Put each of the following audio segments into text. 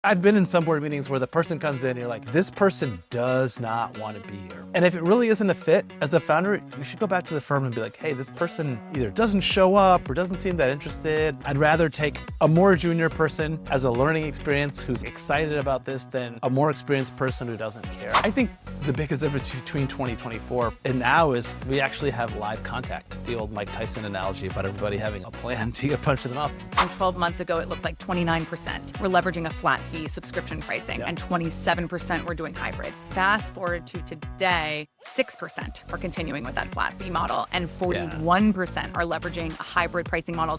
I've been in some board meetings where the person comes in and you're like, this person does not want to be here. And if it really isn't a fit, as a founder, you should go back to the firm and be like, hey, this person either doesn't show up or doesn't seem that interested. I'd rather take a more junior person as a learning experience who's excited about this than a more experienced person who doesn't care. I think the biggest difference between 2024 and now is we actually have live contact. The old Mike Tyson analogy about everybody having a plan to get punched in the mouth. And 12 months ago, it looked like 29%. We're leveraging a flat fee subscription pricing, and 27% were doing hybrid. Fast forward to today, 6% are continuing with that flat fee model, and 41% are leveraging a hybrid pricing model.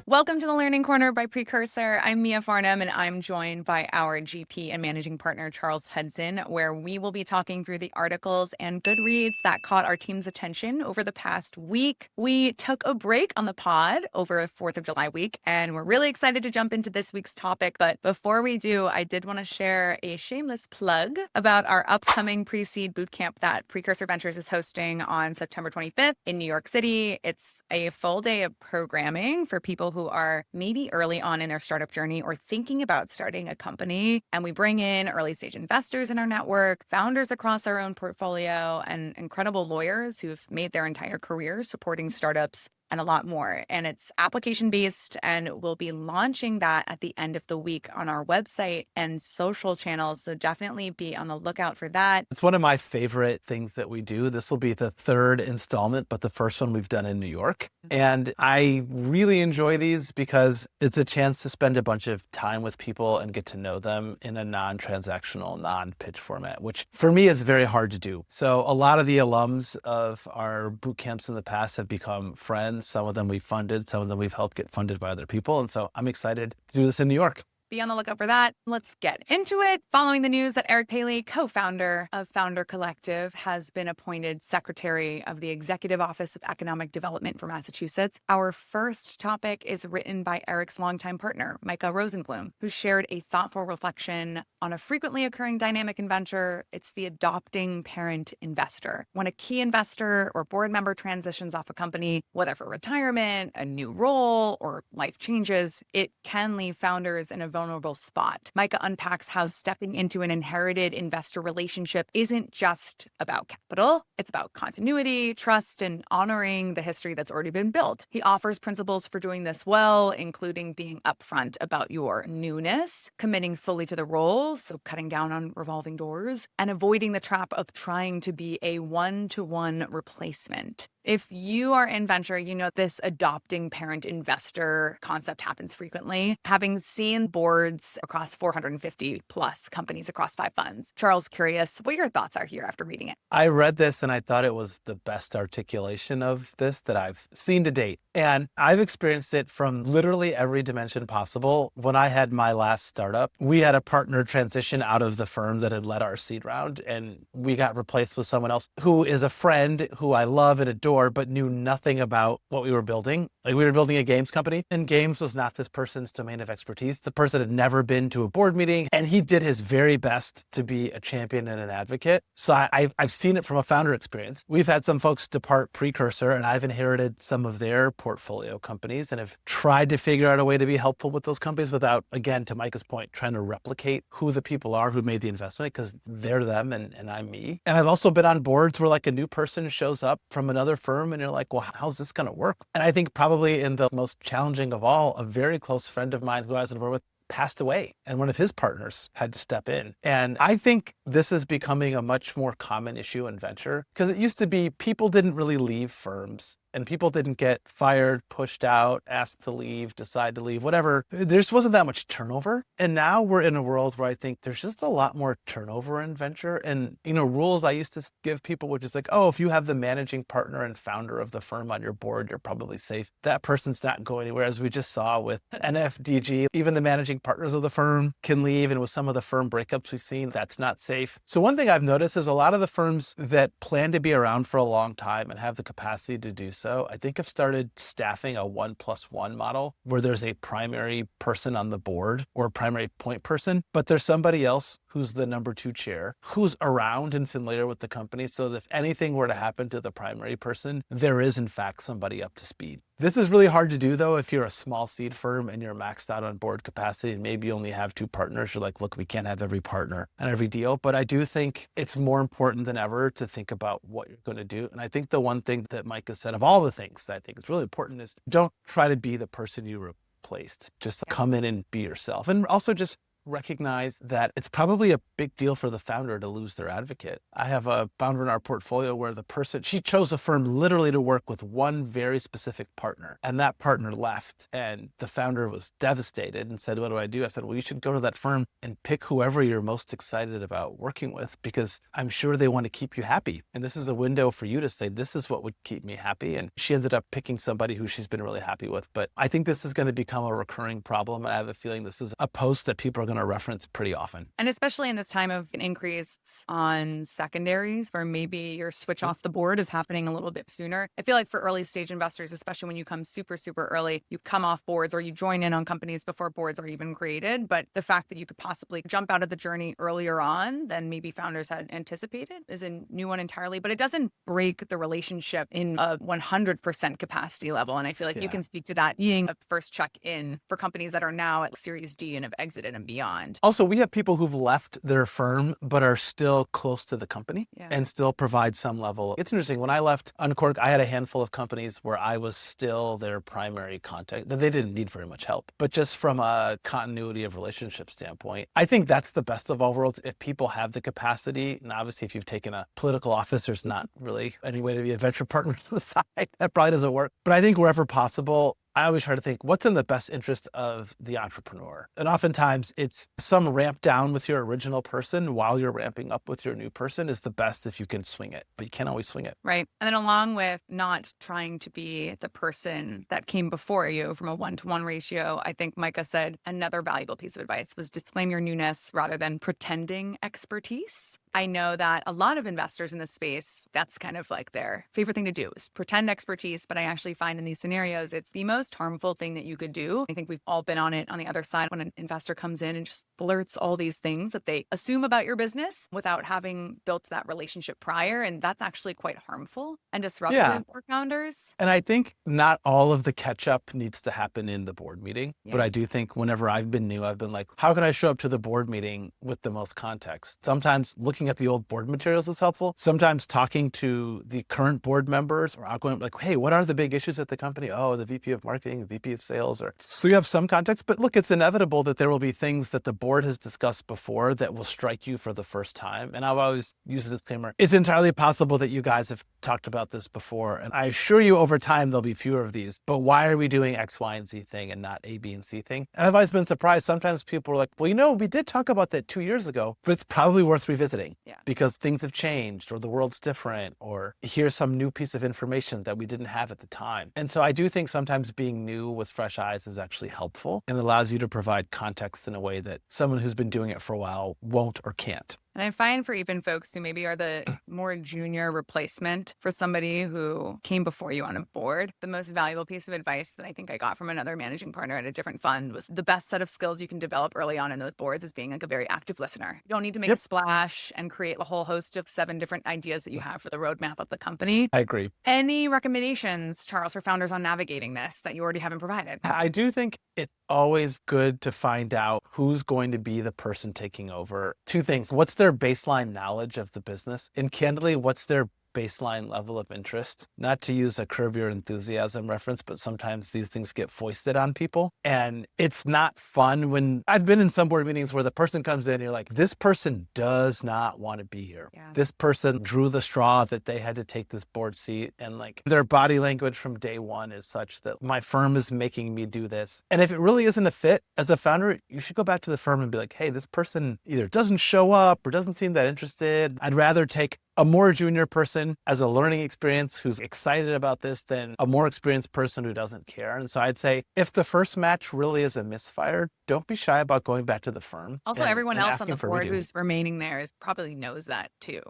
Welcome to the Learning Corner by Precursor. I'm Mia Farnham, and I'm joined by our GP and managing partner, Charles Hudson, where we will be talking through the articles and good reads that caught our team's attention over the past week. We took a break on the pod over 4th of July week, and we're really excited to jump into this week's topic. But before we do, I did want to share a shameless plug about our upcoming pre-seed bootcamp that Precursor Ventures is hosting on September 25th in New York City. It's a full day of programming for people who are maybe early on in their startup journey or thinking about starting a company. And we bring in early stage investors in our network, founders across our own portfolio, and incredible lawyers who've made their entire career supporting startups, and a lot more. And it's application-based, and we'll be launching that at the end of the week on our website and social channels. So definitely be on the lookout for that. It's one of my favorite things that we do. This will be the third installment, but the first one we've done in New York. And I really enjoy these because it's a chance to spend a bunch of time with people and get to know them in a non-transactional, non-pitch format, which for me is very hard to do. So a lot of the alums of our boot camps in the past have become friends. Some of them we've funded, some of them we've helped get funded by other people. And so I'm excited to do this in New York. Be on the lookout for that. Let's get into it. Following the news that Eric Paley, co-founder of Founder Collective, has been appointed Secretary of the Executive Office of Economic Development for Massachusetts, our first topic is written by Eric's longtime partner, Micah Rosenbloom, who shared a thoughtful reflection on a frequently occurring dynamic in venture. It's the adopting parent investor. When a key investor or board member transitions off a company, whether for retirement, a new role, or life changes, it can leave founders in a vulnerable spot. Micah unpacks how stepping into an inherited investor relationship isn't just about capital. It's about continuity, trust, and honoring the history that's already been built. He offers principles for doing this well, including being upfront about your newness, committing fully to the role, so cutting down on revolving doors, and avoiding the trap of trying to be a one-to-one replacement. If you are in venture, you know this adopting parent investor concept happens frequently. Having seen boards across 450 plus companies across 5 funds, Charles, curious what your thoughts are here after reading it. I read this and I thought it was the best articulation of this that I've seen to date. And I've experienced it from literally every dimension possible. When I had my last startup, we had a partner transition out of the firm that had led our seed round, and we got replaced with someone else who is a friend who I love and adore, but knew nothing about what we were building. Like, we were building a games company, and games was not this person's domain of expertise. The person had never been to a board meeting, and he did his very best to be a champion and an advocate. So I've seen it from a founder experience. We've had some folks depart Precursor, and I've inherited some of their portfolio companies and have tried to figure out a way to be helpful with those companies without, again, to Micah's point, trying to replicate who the people are who made the investment, because they're them and I'm me. And I've also been on boards where like a new person shows up from another firm and you're like, well, how's this going to work? And I think probably in the most challenging of all, a very close friend of mine who I was on board with passed away, and one of his partners had to step in. And I think this is becoming a much more common issue in venture, because it used to be people didn't really leave firms. And people didn't get fired, pushed out, asked to leave, decide to leave, whatever. There just wasn't that much turnover. And now we're in a world where I think there's just a lot more turnover in venture. And, rules I used to give people, which is like, oh, if you have the managing partner and founder of the firm on your board, you're probably safe. That person's not going anywhere. As we just saw with NFDG, even the managing partners of the firm can leave. And with some of the firm breakups we've seen, that's not safe. So one thing I've noticed is a lot of the firms that plan to be around for a long time and have the capacity to do so, I think I've started staffing a 1+1 model where there's a primary person on the board or a primary point person, but there's somebody else who who's the number 2 chair, who's around and familiar with the company, so that if anything were to happen to the primary person, there is in fact somebody up to speed. This is really hard to do though if you're a small seed firm and you're maxed out on board capacity and maybe you only have 2 partners. You're like, look, we can't have every partner and every deal. But I do think it's more important than ever to think about what you're going to do. And I think the one thing that Micah said of all the things that I think is really important is don't try to be the person you replaced. Just come in and be yourself. And also just recognize that it's probably a big deal for the founder to lose their advocate. I have a founder in our portfolio where the person, she chose a firm literally to work with one very specific partner, and that partner left, and the founder was devastated and said, what do I do? I said, well, you should go to that firm and pick whoever you're most excited about working with, because I'm sure they want to keep you happy. And this is a window for you to say, this is what would keep me happy. And she ended up picking somebody who she's been really happy with. But I think this is going to become a recurring problem. I have a feeling this is a post that people are going to reference pretty often. And especially in this time of an increase on secondaries, where maybe your switch off the board is happening a little bit sooner. I feel like for early stage investors, especially when you come super, super early, you come off boards or you join in on companies before boards are even created. But the fact that you could possibly jump out of the journey earlier on than maybe founders had anticipated is a new one entirely, but it doesn't break the relationship in a 100% capacity level. And I feel like you can speak to that being a first check in for companies that are now at Series D and have exited and beyond. Also, we have people who've left their firm, but are still close to the company and still provide some level. It's interesting. When I left Uncork, I had a handful of companies where I was still their primary contact. They didn't need very much help, but just from a continuity of relationship standpoint, I think that's the best of all worlds. If people have the capacity, and obviously if you've taken a political office, there's not really any way to be a venture partner to the side. That probably doesn't work. But I think wherever possible, I always try to think, what's in the best interest of the entrepreneur? And oftentimes it's some ramp down with your original person while you're ramping up with your new person is the best if you can swing it, but you can't always swing it. Right. And then along with not trying to be the person that came before you from a 1-to-1 ratio, I think Micah said another valuable piece of advice was disclaim your newness rather than pretending expertise. I know that a lot of investors in this space, that's kind of like their favorite thing to do is pretend expertise. But I actually find in these scenarios, it's the most harmful thing that you could do. I think we've all been on it on the other side when an investor comes in and just blurts all these things that they assume about your business without having built that relationship prior. And that's actually quite harmful and disruptive for founders. And I think not all of the catch up needs to happen in the board meeting. But I do think whenever I've been new, I've been like, how can I show up to the board meeting with the most context? Sometimes looking at the old board materials is helpful. Sometimes talking to the current board members or outgoing, like, hey, what are the big issues at the company? Oh, the VP of marketing, the VP of sales, or so you have some context. But look, it's inevitable that there will be things that the board has discussed before that will strike you for the first time. And I've always used a disclaimer. It's entirely possible that you guys have talked about this before. And I assure you over time, there'll be fewer of these. But why are we doing X, Y, and Z thing and not A, B, and C thing? And I've always been surprised. Sometimes people are like, well, we did talk about that 2 years ago, but it's probably worth revisiting because things have changed or the world's different or here's some new piece of information that we didn't have at the time. And so I do think sometimes being new with fresh eyes is actually helpful and allows you to provide context in a way that someone who's been doing it for a while won't or can't. And I find for even folks who maybe are the more junior replacement for somebody who came before you on a board, the most valuable piece of advice that I think I got from another managing partner at a different fund was the best set of skills you can develop early on in those boards is being like a very active listener. You don't need to make a splash and create a whole host of 7 different ideas that you have for the roadmap of the company. I agree. Any recommendations, Charles, for founders on navigating this that you already haven't provided? I do think it's always good to find out who's going to be the person taking over. 2 things. What's their baseline knowledge of the business? And candidly, what's their baseline level of interest? Not to use a Curb Your Enthusiasm reference, but sometimes these things get foisted on people. And it's not fun when I've been in some board meetings where the person comes in and you're like, this person does not want to be here. This person drew the straw that they had to take this board seat. And like their body language from day one is such that my firm is making me do this. And if it really isn't a fit as a founder, you should go back to the firm and be like, hey, this person either doesn't show up or doesn't seem that interested. I'd rather take a more junior person as a learning experience who's excited about this than a more experienced person who doesn't care. And so I'd say if the first match really is a misfire, don't be shy about going back to the firm. Also, everyone else on the board who's remaining there probably knows that too.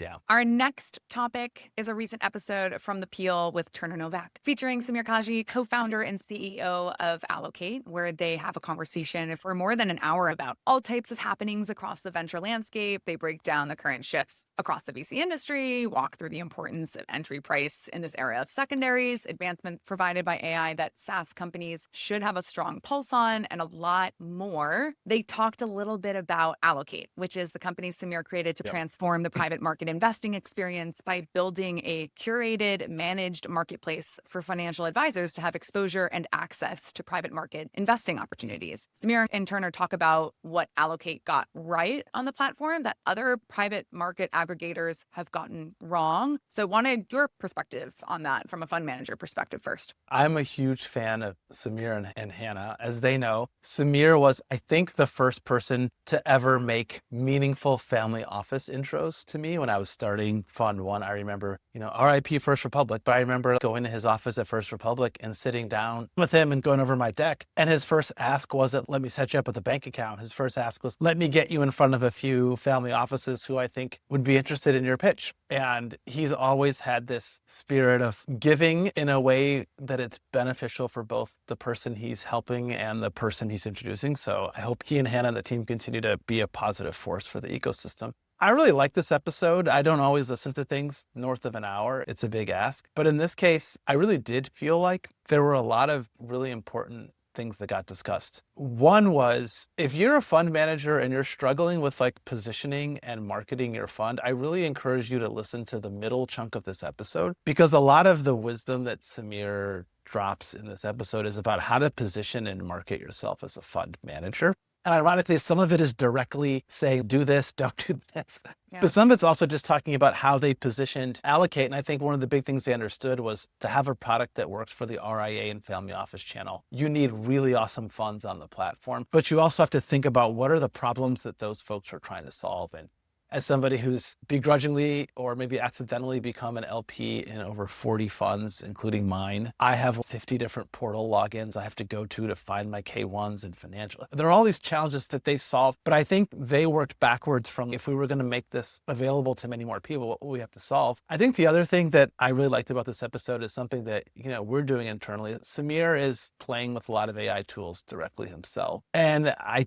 Yeah. Our next topic is a recent episode from The Peel with Turner Novak, featuring Samir Kaji, co-founder and CEO of Allocate, where they have a conversation for more than an hour about all types of happenings across the venture landscape. They break down the current shifts across the VC industry, walk through the importance of entry price in this era of secondaries, advancement provided by AI that SaaS companies should have a strong pulse on, and a lot more. They talked a little bit about Allocate, which is the company Samir created to transform the private market investing experience by building a curated, managed marketplace for financial advisors to have exposure and access to private market investing opportunities. Samir and Turner talk about what Allocate got right on the platform that other private market aggregators have gotten wrong. So wanted your perspective on that from a fund manager perspective first. I'm a huge fan of Samir and Hannah. As they know, Samir was, I think, the first person to ever make meaningful family office intros to me when I was starting Fund One. I remember, RIP First Republic, but I remember going to his office at First Republic and sitting down with him and going over my deck. And his first ask wasn't, let me set you up with a bank account. His first ask was, let me get you in front of a few family offices who I think would be interested in your pitch. And he's always had this spirit of giving in a way that it's beneficial for both the person he's helping and the person he's introducing. So I hope he and Hannah and the team continue to be a positive force for the ecosystem. I really like this episode. I don't always listen to things north of an hour. It's a big ask. But in this case, I really did feel like there were a lot of really important things that got discussed. One was, if you're a fund manager and you're struggling with positioning and marketing your fund, I really encourage you to listen to the middle chunk of this episode, because a lot of the wisdom that Samir drops in this episode is about how to position and market yourself as a fund manager. And ironically, some of it is directly saying, do this, don't do this. Yeah. But some of it's also just talking about how they positioned Allocate. And I think one of the big things they understood was to have a product that works for the RIA and family office channel. You need really awesome funds on the platform, but you also have to think about what are the problems that those folks are trying to solve. And as somebody who's begrudgingly or maybe accidentally become an LP in over 40 funds, including mine, I have 50 different portal logins I have to go to find my K1s and financial. There are all these challenges that they've solved, but I think they worked backwards from, if we were going to make this available to many more people, what we have to solve. I think the other thing that I really liked about this episode is something that, we're doing internally. Samir is playing with a lot of AI tools directly himself. And I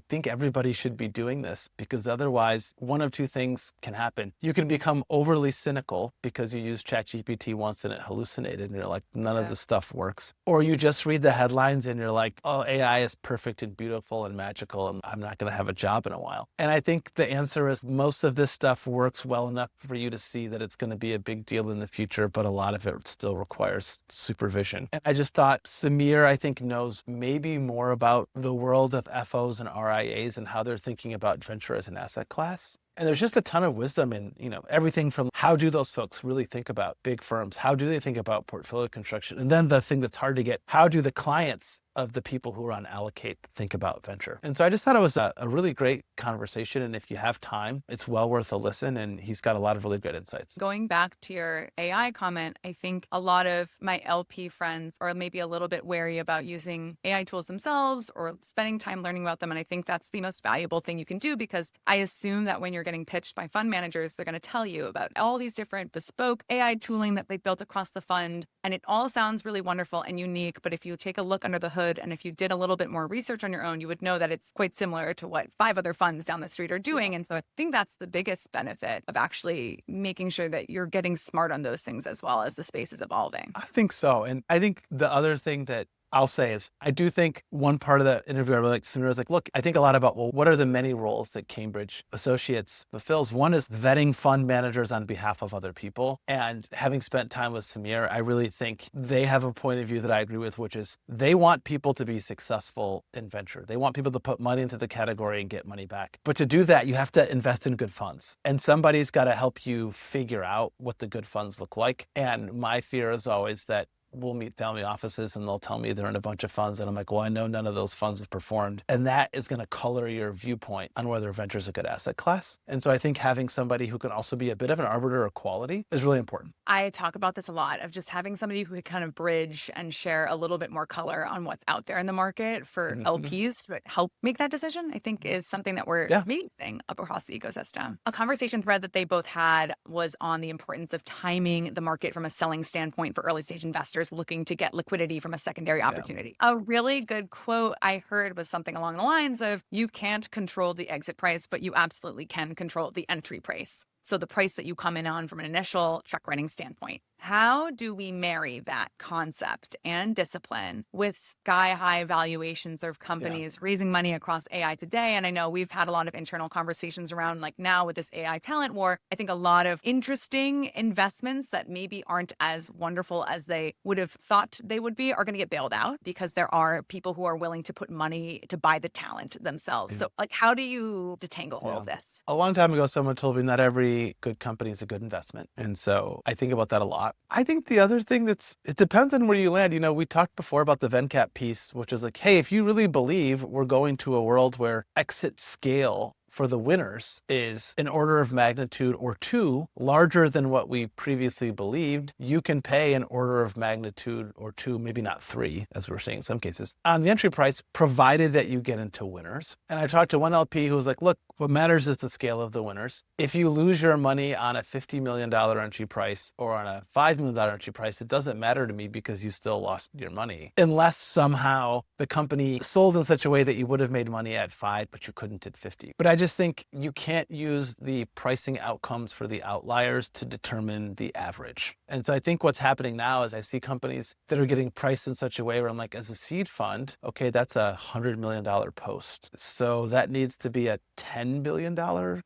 think everybody should be doing this, because otherwise, one of two things can happen. You can become overly cynical because you used ChatGPT once and it hallucinated and you're like, none of this stuff works. Or you just read the headlines and you're like, oh, AI is perfect and beautiful and magical and I'm not going to have a job in a while. And I think the answer is most of this stuff works well enough for you to see that it's going to be a big deal in the future, but a lot of it still requires supervision. And I just thought Samir, I think, knows maybe more about the world of FOs and RIAs and how they're thinking about venture as an asset class. And there's just a ton of wisdom in, everything from how do those folks really think about big firms? How do they think about portfolio construction? And then the thing that's hard to get, how do the clients of the people who are on Allocate think about venture? And so I just thought it was a really great conversation. And if you have time, it's well worth a listen. And he's got a lot of really good insights. Going back to your AI comment, I think a lot of my LP friends are maybe a little bit wary about using AI tools themselves or spending time learning about them. And I think that's the most valuable thing you can do, because I assume that when you're getting pitched by fund managers, they're going to tell you about all these different bespoke AI tooling that they've built across the fund. And it all sounds really wonderful and unique. But if you take a look under the hood, and if you did a little bit more research on your own, you would know that it's quite similar to what 5 other funds down the street are doing. And so I think that's the biggest benefit of actually making sure that you're getting smart on those things as well as the space is evolving. I think so. And I think the other thing that I'll say is, I do think one part of that interview, I really like, Samir was like, look, I think a lot about, well, what are the many roles that Cambridge Associates fulfills? One is vetting fund managers on behalf of other people. And having spent time with Samir, I really think they have a point of view that I agree with, which is they want people to be successful in venture. They want people to put money into the category and get money back. But to do that, you have to invest in good funds. And somebody's got to help you figure out what the good funds look like. And my fear is always that we'll meet family offices and they'll tell me they're in a bunch of funds. And I'm like, well, I know none of those funds have performed. And that is going to color your viewpoint on whether venture is a good asset class. And so I think having somebody who can also be a bit of an arbiter of quality is really important. I talk about this a lot, of just having somebody who could kind of bridge and share a little bit more color on what's out there in the market for LPs to help make that decision, I think is something that we're maybe seeing up across the ecosystem. A conversation thread that they both had was on the importance of timing the market from a selling standpoint for early stage investors looking to get liquidity from a secondary opportunity. A really good quote I heard was something along the lines of, you can't control the exit price, but you absolutely can control the entry price. So the price that you come in on from an initial check writing standpoint. How do we marry that concept and discipline with sky-high valuations of companies raising money across AI today? And I know we've had a lot of internal conversations around, like, now with this AI talent war, I think a lot of interesting investments that maybe aren't as wonderful as they would have thought they would be are going to get bailed out because there are people who are willing to put money to buy the talent themselves. So, like, how do you detangle all of this? A long time ago, someone told me not every good company is a good investment. And so I think about that a lot. I think the other thing it depends on where you land. You know, we talked before about the VenCap piece, which is like, hey, if you really believe we're going to a world where exit scale for the winners is an order of magnitude or two larger than what we previously believed, you can pay an order of magnitude or two, maybe not three, as we're seeing in some cases, on the entry price, provided that you get into winners. And I talked to one LP who was like, look, what matters is the scale of the winners. If you lose your money on a $50 million entry price or on a $5 million entry price, it doesn't matter to me because you still lost your money. Unless somehow the company sold in such a way that you would have made money at 5, but you couldn't at 50. But I just think you can't use the pricing outcomes for the outliers to determine the average. And so I think what's happening now is I see companies that are getting priced in such a way where I'm like, as a seed fund, okay, that's a $100 million post. So that needs to be a $10 billion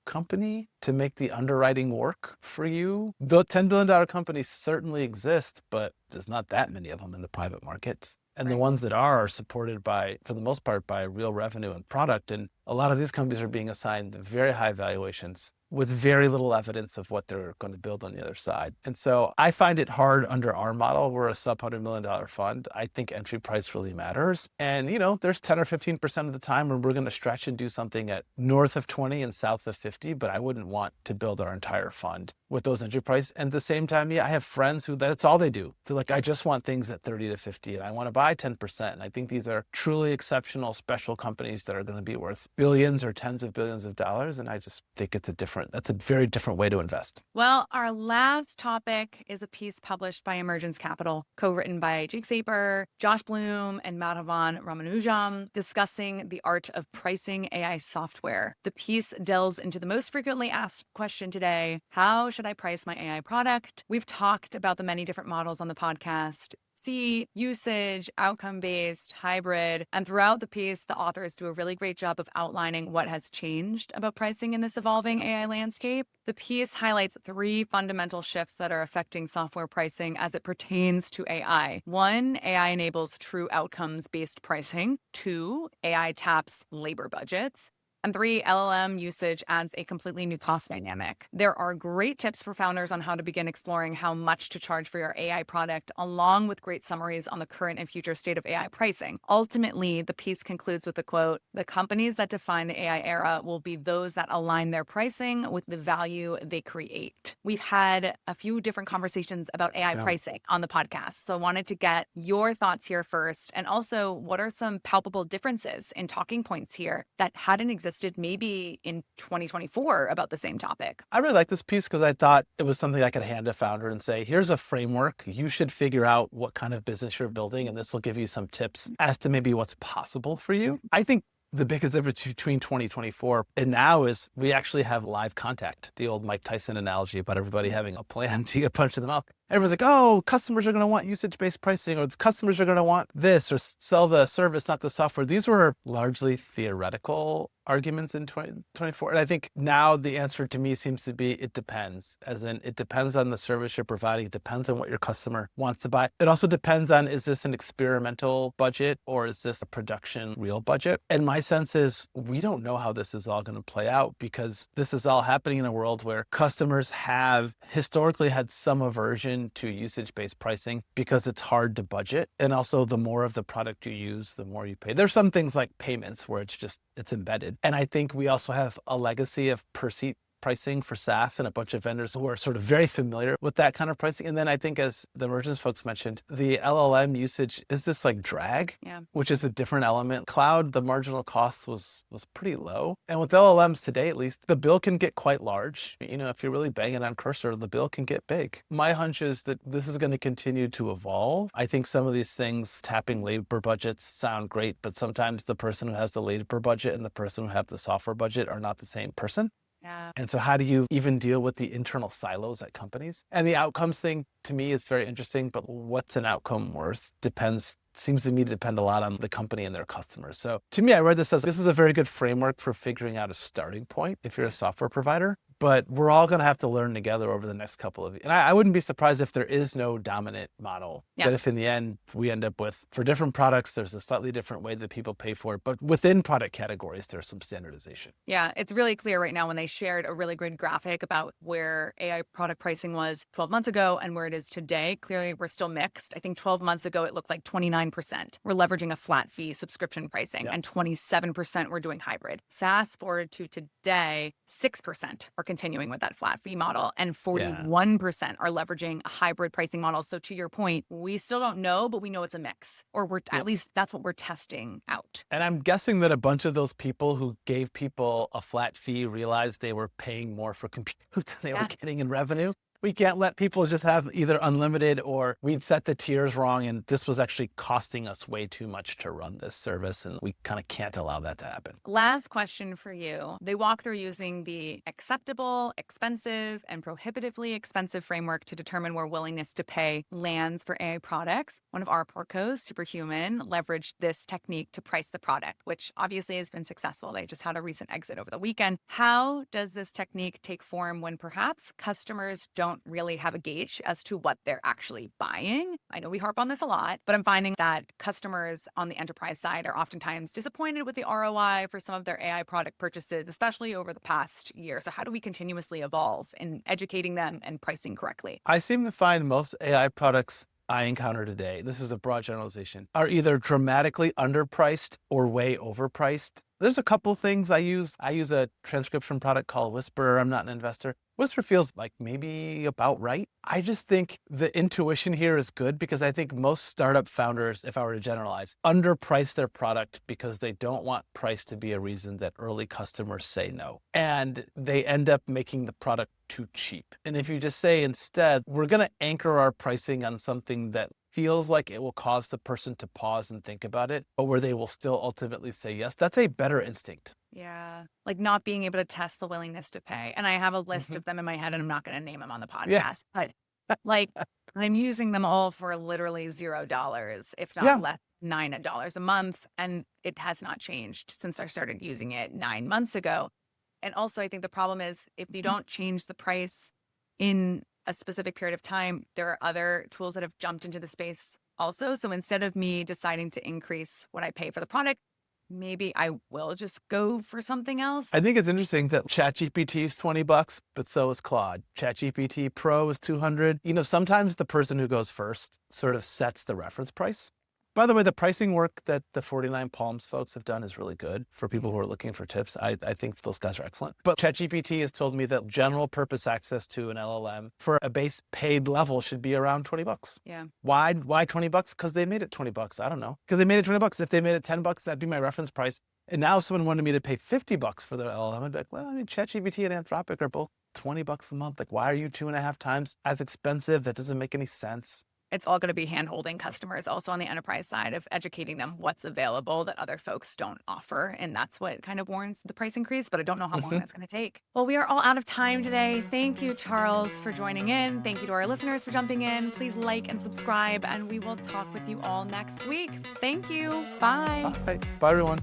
company to make the underwriting work for you. The $10 billion companies certainly exist, but there's not that many of them in the private markets. And the ones that are supported by, for the most part, by real revenue and product. And a lot of these companies are being assigned very high valuations with very little evidence of what they're going to build on the other side. And so I find it hard under our model. We're a sub $100 million fund. I think entry price really matters. And, you know, there's 10 or 15% of the time when we're going to stretch and do something at north of 20 and south of 50, but I wouldn't want to build our entire fund with those entry price. And at the same time, I have friends who that's all they do. They're like, I just want things at 30 to 50 and I want to buy 10%. And I think these are truly exceptional, special companies that are going to be worth billions or tens of billions of dollars. And I just think that's a very different way to invest. Well, our last topic is a piece published by Emergence Capital, co-written by Jake Saper, Josh Bloom, and Madhavan Ramanujam, discussing the art of pricing AI software. The piece delves into the most frequently asked question today: how should I price my AI product? We've talked about the many different models on the podcast: seat, usage, outcome-based, hybrid. And throughout the piece, the authors do a really great job of outlining what has changed about pricing in this evolving AI landscape. The piece highlights 3 fundamental shifts that are affecting software pricing as it pertains to AI. 1, AI enables true outcomes-based pricing. 2, AI taps labor budgets. And 3, LLM usage adds a completely new cost dynamic. There are great tips for founders on how to begin exploring how much to charge for your AI product, along with great summaries on the current and future state of AI pricing. Ultimately, the piece concludes with the quote: the companies that define the AI era will be those that align their pricing with the value they create. We've had a few different conversations about AI pricing on the podcast, so I wanted to get your thoughts here first. And also, what are some palpable differences in talking points here that hadn't existed maybe in 2024 about the same topic? I really like this piece because I thought it was something I could hand a founder and say, here's a framework. You should figure out what kind of business you're building, and this will give you some tips as to maybe what's possible for you. I think the biggest difference between 2024 and now is we actually have live contact. The old Mike Tyson analogy about everybody having a plan to get punched in the mouth. Everyone's like, oh, customers are going to want usage-based pricing, or customers are going to want this, or sell the service, not the software. These were largely theoretical arguments in 2024. And I think now the answer to me seems to be it depends, as in it depends on the service you're providing. It depends on what your customer wants to buy. It also depends on, is this an experimental budget or is this a production real budget? And my sense is we don't know how this is all going to play out because this is all happening in a world where customers have historically had some aversion transition to usage-based pricing because it's hard to budget. And also the more of the product you use, the more you pay. There's some things like payments where it's embedded. And I think we also have a legacy of per seat pricing for SaaS and a bunch of vendors who are sort of very familiar with that kind of pricing. And then I think, as the emergence folks mentioned, the LLM usage is this like drag, which is a different element. Cloud, the marginal cost was pretty low. And with LLMs today, at least, the bill can get quite large. If you're really banging on Cursor, the bill can get big. My hunch is that this is going to continue to evolve. I think some of these things, tapping labor budgets, sound great, but sometimes the person who has the labor budget and the person who has the software budget are not the same person. Yeah. And so how do you even deal with the internal silos at companies? And the outcomes thing, to me, is very interesting, but what's an outcome worth seems to me to depend a lot on the company and their customers. So to me, I read this as this is a very good framework for figuring out a starting point if you're a software provider. But we're all going to have to learn together over the next couple of years. And I wouldn't be surprised if there is no dominant model. That if in the end we end up with, for different products, there's a slightly different way that people pay for it. But within product categories, there's some standardization. Yeah, it's really clear right now when they shared a really good graphic about where AI product pricing was 12 months ago and where it is today. Clearly, we're still mixed. I think 12 months ago, it looked like 29%. We're leveraging a flat fee subscription pricing and 27% we're doing hybrid. Fast forward to today, 6% are continuing with that flat fee model and 41% are leveraging a hybrid pricing model. So to your point, we still don't know, but we know it's a mix, or we're at least that's what we're testing out. And I'm guessing that a bunch of those people who gave people a flat fee realized they were paying more for compute than they were getting in revenue. We can't let people just have either unlimited or we'd set the tiers wrong and this was actually costing us way too much to run this service. And we kind of can't allow that to happen. Last question for you. They walk through using the acceptable, expensive, and prohibitively expensive framework to determine where willingness to pay lands for AI products. One of our portcos, Superhuman, leveraged this technique to price the product, which obviously has been successful. They just had a recent exit over the weekend. How does this technique take form when perhaps customers don't really have a gauge as to what they're actually buying? I know we harp on this a lot, but I'm finding that customers on the enterprise side are oftentimes disappointed with the ROI for some of their AI product purchases, especially over the past year. So how do we continuously evolve in educating them and pricing correctly? I seem to find most AI products I encounter today, this is a broad generalization, are either dramatically underpriced or way overpriced. There's a couple things I use. I use a transcription product called Whisper. I'm not an investor. Whisper feels like maybe about right. I just think the intuition here is good because I think most startup founders, if I were to generalize, underprice their product because they don't want price to be a reason that early customers say no. And they end up making the product too cheap. And if you just say instead, we're going to anchor our pricing on something that feels like it will cause the person to pause and think about it, but where they will still ultimately say yes, that's a better instinct. Yeah. Like not being able to test the willingness to pay. And I have a list of them in my head and I'm not going to name them on the podcast, but like I'm using them all for literally $0, if not less than $9 a month. And it has not changed since I started using it 9 months ago. And also I think the problem is if you don't change the price in a specific period of time, there are other tools that have jumped into the space also. So instead of me deciding to increase what I pay for the product, maybe I will just go for something else. I think it's interesting that ChatGPT is $20, but so is Claude. ChatGPT Pro is $200. Sometimes the person who goes first sort of sets the reference price. By the way, the pricing work that the 49 Palms folks have done is really good for people who are looking for tips. I think those guys are excellent. But ChatGPT has told me that general purpose access to an LLM for a base paid level should be around $20. Yeah. Why $20? Because they made it $20. I don't know. Because they made it $20. If they made it $10, that'd be my reference price. And now someone wanted me to pay $50 for their LLM. I'd be like, well, ChatGPT and Anthropic are both $20 a month. Like, why are you 2.5 times as expensive? That doesn't make any sense. It's all going to be hand-holding customers also on the enterprise side of educating them what's available that other folks don't offer. And that's what kind of warrants the price increase, but I don't know how long that's going to take. Well, we are all out of time today. Thank you, Charles, for joining in. Thank you to our listeners for jumping in. Please like and subscribe, and we will talk with you all next week. Thank you. Bye. Bye, everyone.